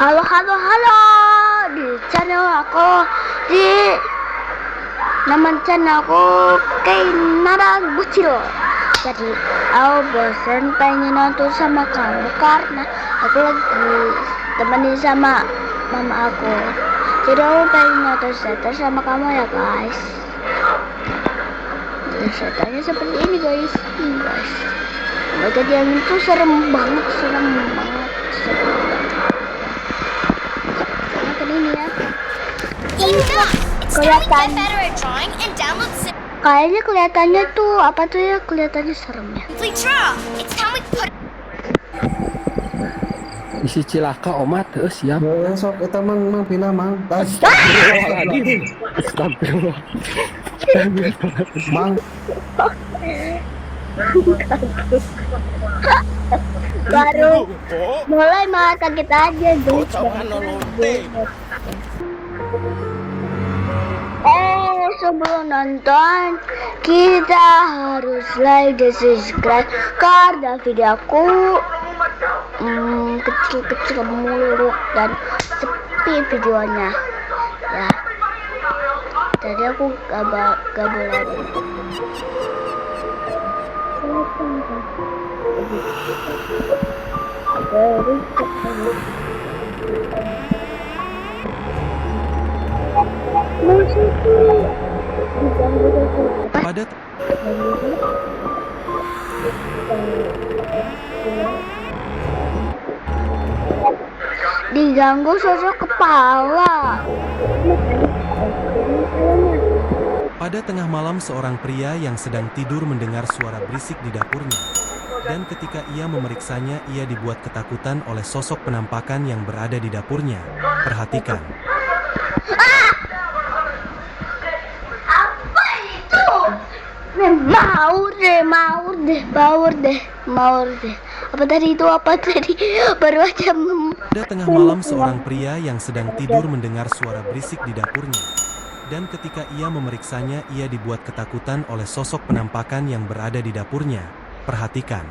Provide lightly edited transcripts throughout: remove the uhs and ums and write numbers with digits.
Halo, halo, halo. Di channel aku, di nama channel aku Kainara Bucil. Jadi aku bosan pengen nonton sama kamu karena aku lagi temenin sama mama aku. Jadi aku pengen nonton setan sama kamu ya guys. Dan setannya seperti ini guys. Mereka yang itu serem banget. Ini ya. Kelihatan. Kayaknya kelihatannya tuh apa tuh ya, kelihatannya seremnya. Isi cilaka omat terus ya. Sok eta mang pina mang. Astagfirullahaladzim. Astagfirullah. Mang Baru mulai malah kaget aja guys. Sebelum nonton kita harus like dan subscribe karena video aku kecil-kecil muluk dan sepi videonya ya. Tadi aku gak boleh. Padat. Diganggu sosok kepala. Pada tengah malam seorang pria yang sedang tidur mendengar suara berisik di dapurnya. Dan ketika ia memeriksanya, ia dibuat ketakutan oleh sosok penampakan yang berada di dapurnya. Perhatikan. Apa itu? Baur deh. Apa tadi itu? Baru aja. Pada tengah malam seorang pria yang sedang tidur mendengar suara berisik di dapurnya. Dan ketika ia memeriksanya, ia dibuat ketakutan oleh sosok penampakan yang berada di dapurnya. Perhatikan.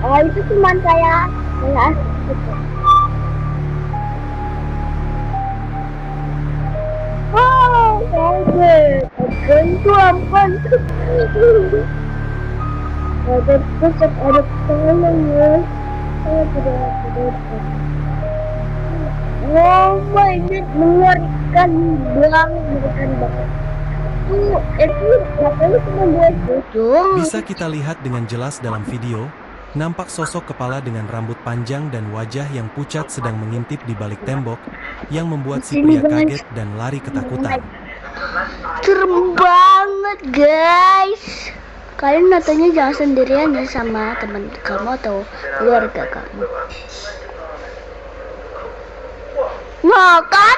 Oh, itu cuman kayak oh, kaget. Ampun. Ada tolong ya. Oh my god, mengerikan banget. Itu makanya cuma buat bodoh. Bisa kita lihat dengan jelas dalam video, nampak sosok kepala dengan rambut panjang dan wajah yang pucat sedang mengintip di balik tembok, yang membuat si pria kaget dan lari ketakutan. Serem banget guys. Kalian nontonnya jangan sendirian ya, sama teman kamu atau keluarga kamu. Nah kan?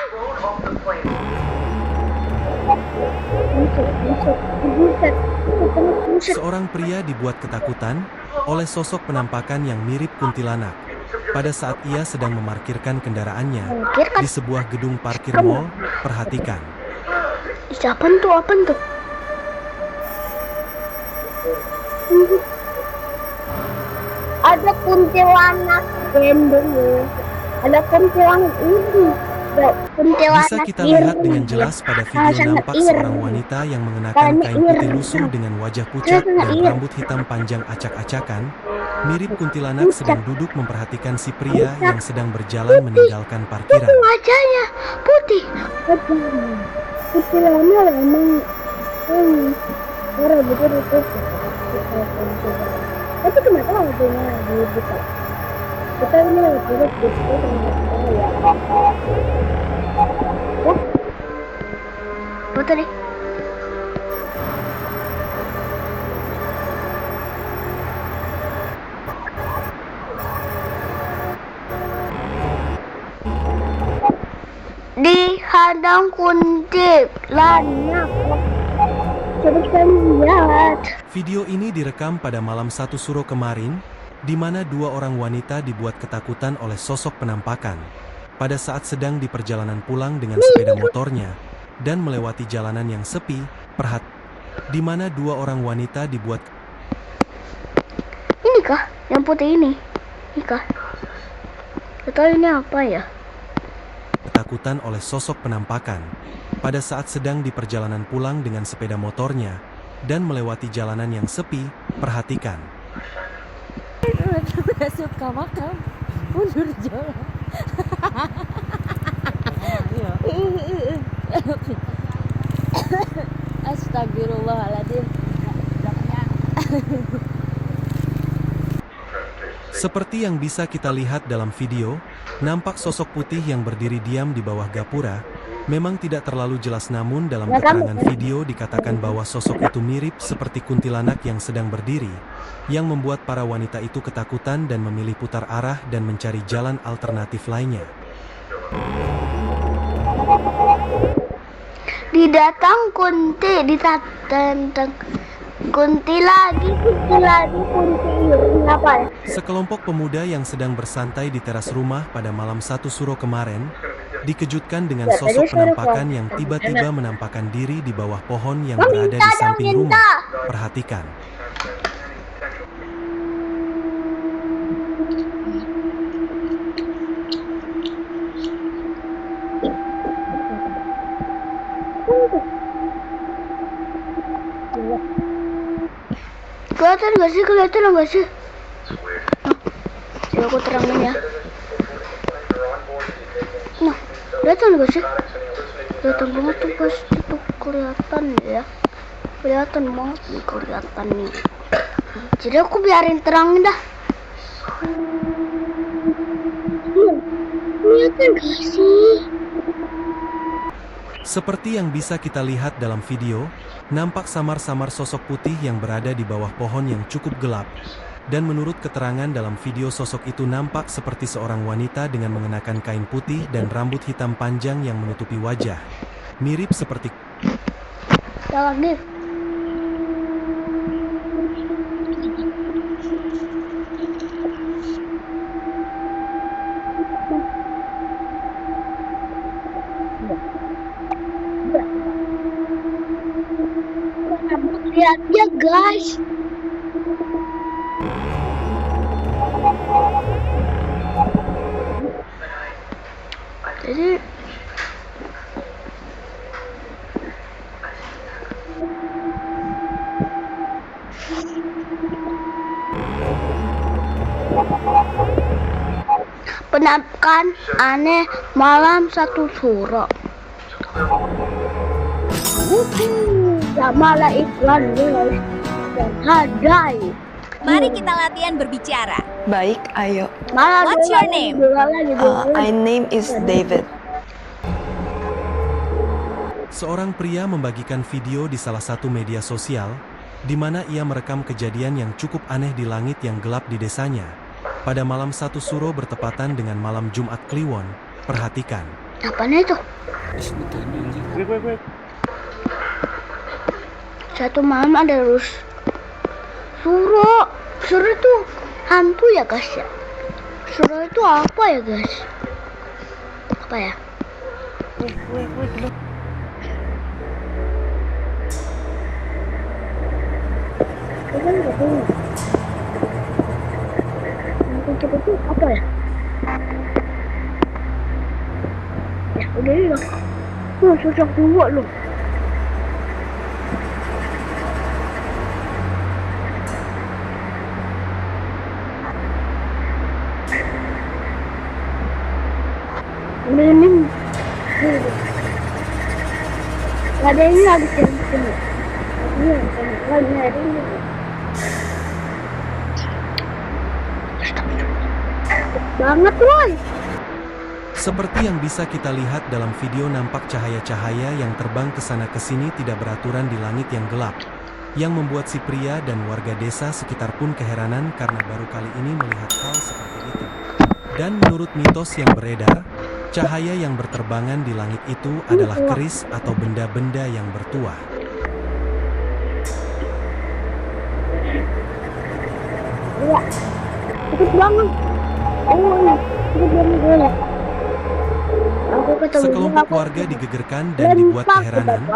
Seorang pria dibuat ketakutan oleh sosok penampakan yang mirip kuntilanak pada saat ia sedang memarkirkan kendaraannya di sebuah gedung parkir mall. Perhatikan. Siapa tuh? Apa tuh? Ada kuntilanak gendong ya. Ada kuntilanak ini. Bisa kita lihat dengan jelas pada video nampak seorang wanita yang mengenakan kain putih lusuh dengan wajah pucat dan rambut hitam panjang acak-acakan, mirip kuntilanak sedang duduk memperhatikan si pria yang sedang berjalan meninggalkan parkiran. Wajahnya putih. Kuntilanak emang orang betul itu. Tapi kenapa wajahnya dibuka? Kita ini buruk ya. Foto deh. Di hadang kuntit lanak. Coba lihat. Video ini direkam pada malam 1 Suro kemarin, di mana dua orang wanita dibuat ketakutan oleh sosok penampakan pada saat sedang di perjalanan pulang dengan sepeda motornya dan melewati jalanan yang sepi. Di mana dua orang wanita dibuat Ini kah? Yang putih ini. Ini kah? Atau ini apa ya? Ketakutan oleh sosok penampakan pada saat sedang di perjalanan pulang dengan sepeda motornya dan melewati jalanan yang sepi. Perhatikan. Suka makam mundur jalan. Astagfirullahaladzim. Seperti yang bisa kita lihat dalam video, nampak sosok putih yang berdiri diam di bawah gapura. Memang tidak terlalu jelas, namun dalam keterangan video dikatakan bahwa sosok itu mirip seperti kuntilanak yang sedang berdiri, yang membuat para wanita itu ketakutan dan memilih putar arah dan mencari jalan alternatif lainnya. Didatang kunti, ditatang kunti lagi, kunti. Apa ya? Sekelompok pemuda yang sedang bersantai di teras rumah pada malam 1 Suro kemarin, dikejutkan dengan sosok penampakan yang tiba-tiba menampakkan diri di bawah pohon yang berada di samping rumah. Perhatikan. Kelihatan nggak sih? Kelihatan nggak sih? Coba aku terangin ya. Nah, kelihatan nggak sih? Kelihatan banget tuh guys, itu kelihatan ya. Kelihatan banget nih, kelihatan nih. Jadi aku biarin terangin dah. Kelihatan nggak sih? Seperti yang bisa kita lihat dalam video, nampak samar-samar sosok putih yang berada di bawah pohon yang cukup gelap. Dan menurut keterangan dalam video, sosok itu nampak seperti seorang wanita dengan mengenakan kain putih dan rambut hitam panjang yang menutupi wajah. Mirip seperti... Lagi. Lihat dia guys. Jadi penampakan aneh malam 1 Suro. Ya malah iklan guys dan hadai. Mari kita latihan berbicara. Baik, ayo. Malah What's your name? My name is David. Seorang pria membagikan video di salah satu media sosial, di mana ia merekam kejadian yang cukup aneh di langit yang gelap di desanya. Pada malam 1 Suro bertepatan dengan malam Jumat Kliwon. Perhatikan. Apaan itu? Satu malam ada Suro. Suro itu hantu ya guys ya. Suro itu apa ya guys? Apa ya? Itu apa ya? Ya udah hilang. Sosok dua loh. Ini ada ini lagi sini. Ini banget woy. Seperti yang bisa kita lihat dalam video, nampak cahaya-cahaya yang terbang ke sana ke sini tidak beraturan di langit yang gelap, yang membuat si pria dan warga desa sekitar pun keheranan karena baru kali ini melihat hal seperti itu. Dan menurut mitos yang beredar, cahaya yang berterbangan di langit itu adalah keris atau benda-benda yang bertuah. Iya, cepet banget. Cepet banget. Sekelompok warga digegerkan dan dibuat keheranan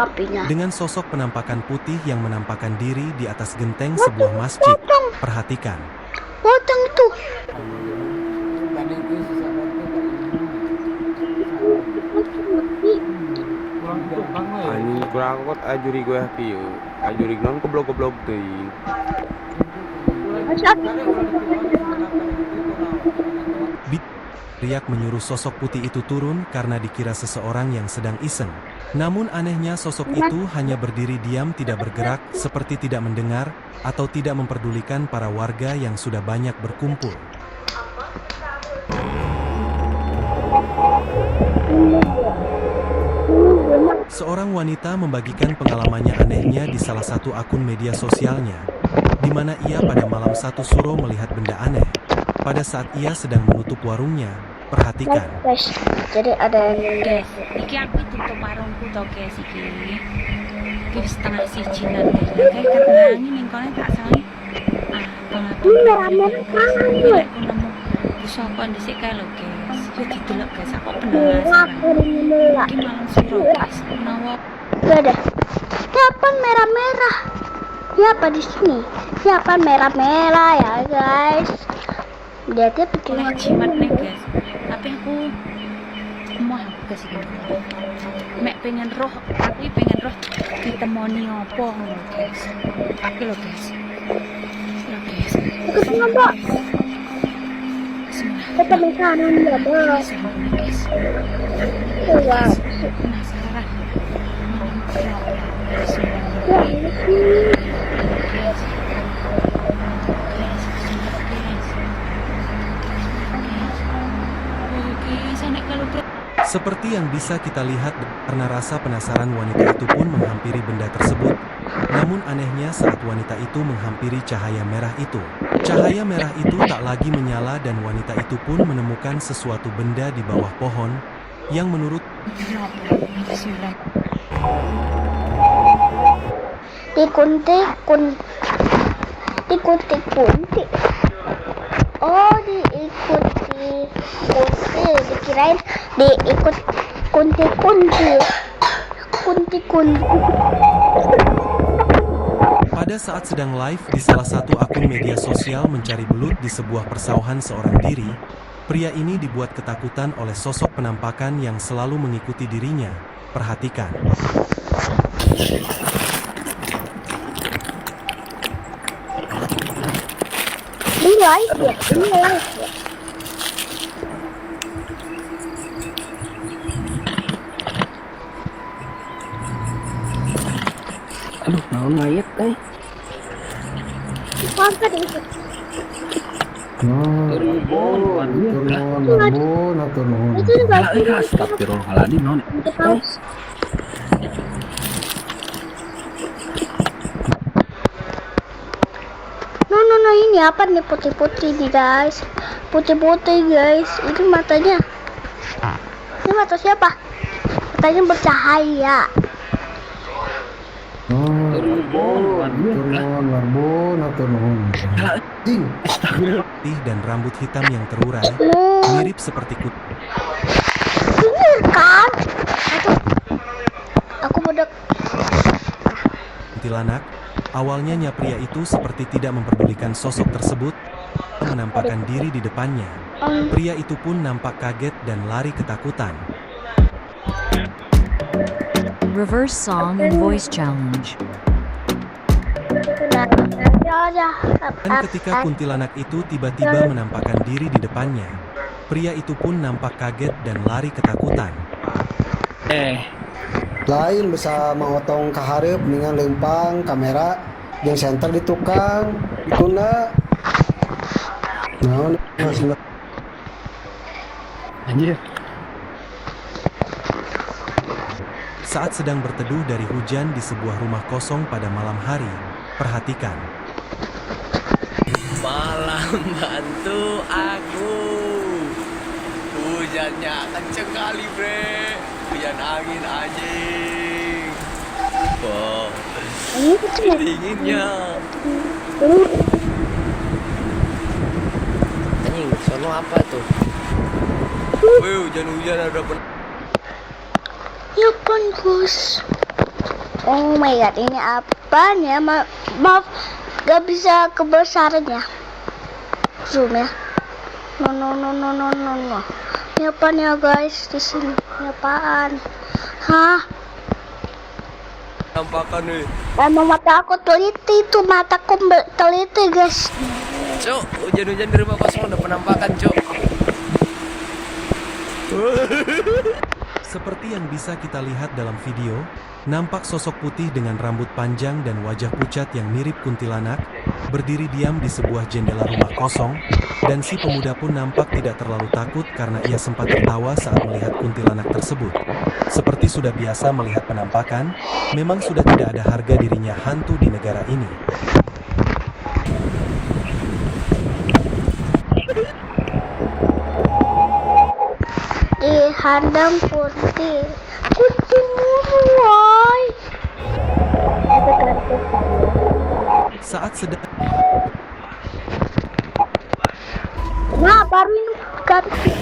dengan sosok penampakan putih yang menampakkan diri di atas genteng sebuah masjid. Perhatikan. Potong itu. Ani kurang ajuri gue happy yo. Ajuri non goblok-goblok teuing. Riak menyuruh sosok putih itu turun karena dikira seseorang yang sedang iseng. Namun anehnya sosok itu hanya berdiri diam, tidak bergerak, seperti tidak mendengar, atau tidak memperdulikan para warga yang sudah banyak berkumpul. Seorang wanita membagikan pengalamannya anehnya di salah satu akun media sosialnya, di mana ia pada malam 1 Suro melihat benda aneh. Pada saat ia sedang menutup warungnya, perhatikan. Guys, jadi ada yang Guys, iki aku tutup warungku to guys iki. Iki setengah sijinan guys. Kayak ketenangi ning kono tak salah. merah-merah kan. Aku nemu pusaka dhisik kae lho guys. Yo didelok guys, aku penasaran. Merah. Iki malam suro guys. Menawa Gak ada. Siapa merah-merah? Siapa di sini? Siapa merah-merah ya guys? Dia tuh oleh bikin jimat nih guys. Tapi aku mau aku guys iki. Mek pengen roh, aku pengen roh ditemoni opo ngono guys. Iki lho guys. Lho guys. Kenapa? Bismillah. Kita makanan ya bos. Bismillah, guys. Coba. Penasaran. Bismillah. Ya ini. Seperti yang bisa kita lihat, karena rasa penasaran wanita itu pun menghampiri benda tersebut. Namun anehnya saat wanita itu menghampiri cahaya merah itu, cahaya merah itu tak lagi menyala dan wanita itu pun menemukan sesuatu benda di bawah pohon yang menurut Dikunti. Oh, diikuti kunti, dikirain diikut kunti. pada saat sedang live di salah satu akun media sosial mencari belut di sebuah persawahan seorang diri, pria ini dibuat ketakutan oleh sosok penampakan yang selalu mengikuti dirinya. Perhatikan. Ini live ya. Aduh, naon mayat Masa diikut. Turun. Itu juga Astagfirullahaladzim, naon. No, ini apa nih putih-putih nih guys? Putih-putih guys, itu matanya. Ini mata siapa? Matanya bercahaya. Turun. Ding. Putih dan rambut hitam yang terurai, mirip seperti Bener kan? Aku budak. kuntilanak. Awalnya pria itu seperti tidak memperdulikan sosok tersebut, menampakkan diri di depannya. Pria itu pun nampak kaget dan lari ketakutan. Reverse song and voice challenge. Dan ketika kuntilanak itu tiba-tiba menampakkan diri di depannya, pria itu pun nampak kaget dan lari ketakutan. Lain bisa mengotong kaharep dengan lempang kamera yang center di tukang ditunda. Nah, Anjir. Saat sedang berteduh dari hujan di sebuah rumah kosong pada malam hari, perhatikan. Malam bantu aku. Hujannya kenceng kali bre. Hujan angin anjing. Wow, dinginnya. Anjing, sono apa tuh? Wih, hujan-hujan ada Ya pun Gus. Oh my god, ini apa ya? Maaf, gak bisa kebesarannya. zoom ya. No. Ini apaan ya guys di sini? Ini apaan? Hah? Nampakan nih. Emang mata aku teliti tuh, mataku teliti guys. Cok, hujan-hujan di rumah kosong udah penampakan, Cok. Seperti yang bisa kita lihat dalam video, nampak sosok putih dengan rambut panjang dan wajah pucat yang mirip kuntilanak, berdiri diam di sebuah jendela rumah kosong, dan si pemuda pun nampak tidak terlalu takut karena ia sempat tertawa saat melihat kuntilanak tersebut. Seperti sudah biasa melihat penampakan, memang sudah tidak ada harga dirinya hantu di negara ini. Di handang putih kucing muruai. Saat sedang Nah, baru ini ganti.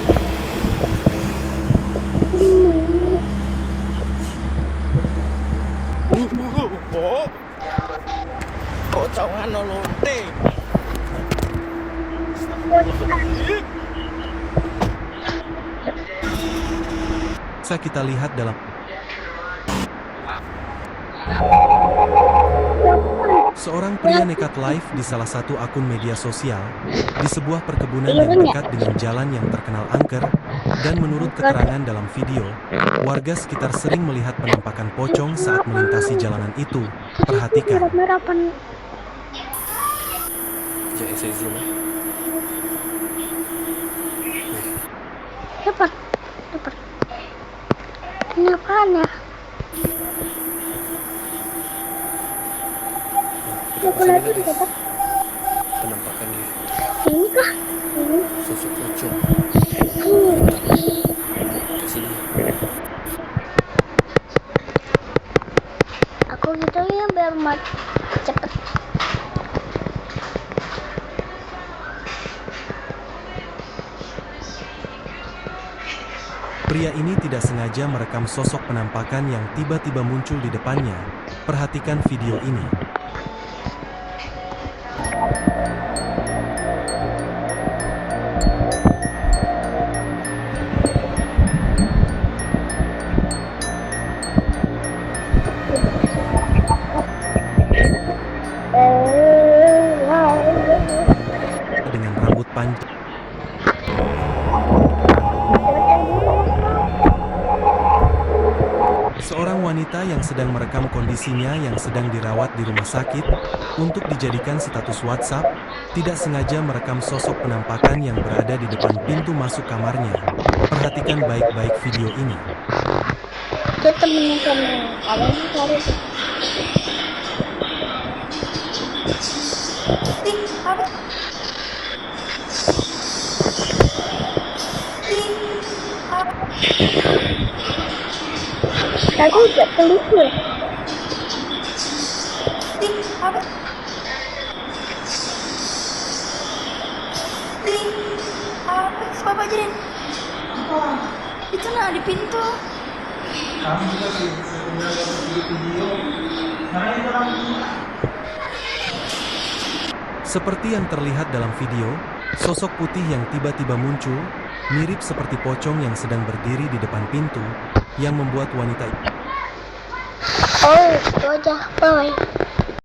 Pocongan lonte. bisa kita lihat dalam seorang pria nekat live di salah satu akun media sosial di sebuah perkebunan yang dekat dengan jalan yang terkenal angker, dan menurut keterangan dalam video, warga sekitar sering melihat penampakan pocong saat melintasi jalanan itu. Perhatikan. Cepat. Ini apaan ya? Penampakan dia. Ini kah? Ini. Sosok pocong. Kesini. Aku gitu ya biar cepet. Pria ini tidak sengaja merekam sosok penampakan yang tiba-tiba muncul di depannya. Perhatikan video ini. Dengan rambut panjang. Seorang wanita yang sedang merekam kondisinya yang sedang dirawat di rumah sakit untuk dijadikan status WhatsApp, tidak sengaja merekam sosok penampakan yang berada di depan pintu masuk kamarnya. Perhatikan baik-baik video ini. Aku udah telusur. Apa aja, Den? Itu nah di pintu. Seperti yang terlihat dalam video, sosok putih yang tiba-tiba muncul, mirip seperti pocong yang sedang berdiri di depan pintu, yang membuat wanita Oh, itu aja, boy.